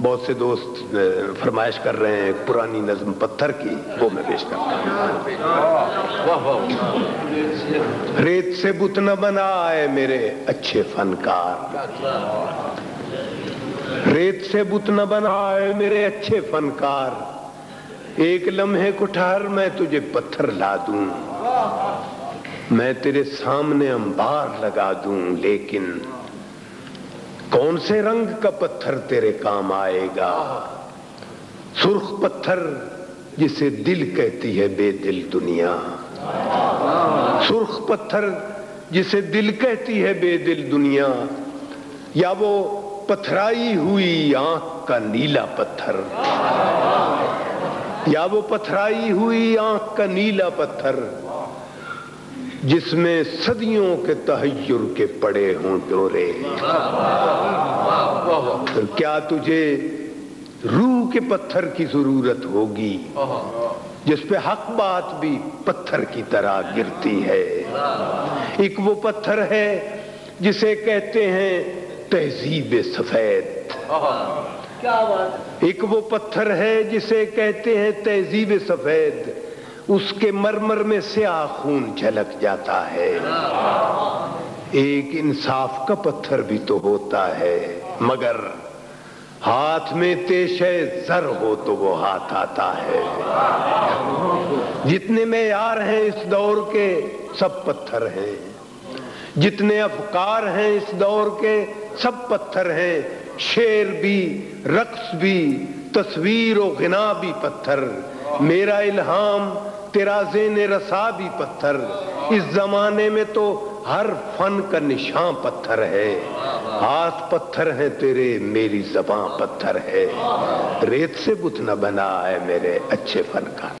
بہت سے دوست فرمائش کر رہے ہیں ایک پرانی نظم پتھر کی، وہ میں پیش کرتا ہوں۔ ریت سے بت نہ بنائے میرے اچھے فنکار، ریت سے بت نہ بنائے میرے اچھے فنکار، ایک لمحے کو ٹھہر میں تجھے پتھر لا دوں، میں تیرے سامنے انبار لگا دوں، لیکن کون سے رنگ کا پتھر تیرے کام آئے گا؟ سرخ پتھر جسے دل کہتی ہے بے دل دنیا، سرخ پتھر جسے دل کہتی ہے بے دل دنیا، یا وہ پتھرائی ہوئی آنکھ کا نیلا پتھر، یا وہ پتھرائی ہوئی آنکھ کا نیلا پتھر جس میں صدیوں کے تحیر کے پڑے ہوں ڈورے۔ پھر کیا تجھے روح کے پتھر کی ضرورت ہوگی جس پہ حق بات بھی پتھر کی طرح گرتی ہے؟ ایک وہ پتھر ہے جسے کہتے ہیں تہذیب سفید، ایک وہ پتھر ہے جسے کہتے ہیں تہذیب سفید، اس کے مرمر میں سیاہ خون جھلک جاتا ہے۔ ایک انصاف کا پتھر بھی تو ہوتا ہے، مگر ہاتھ میں تیشے زر ہو تو وہ ہاتھ آتا ہے۔ جتنے معیار ہیں اس دور کے سب پتھر ہیں، جتنے افکار ہیں اس دور کے سب پتھر ہیں، شعر بھی، رقص بھی، تصویر و غنا بھی پتھر، میرا الہام تیرا ذہن رسا بھی پتھر، اس زمانے میں تو ہر فن کا نشان پتھر ہے، ہاتھ پتھر ہیں تیرے میری زباں پتھر ہے، ریت سے بت نہ بنا ہے میرے اچھے فنکار۔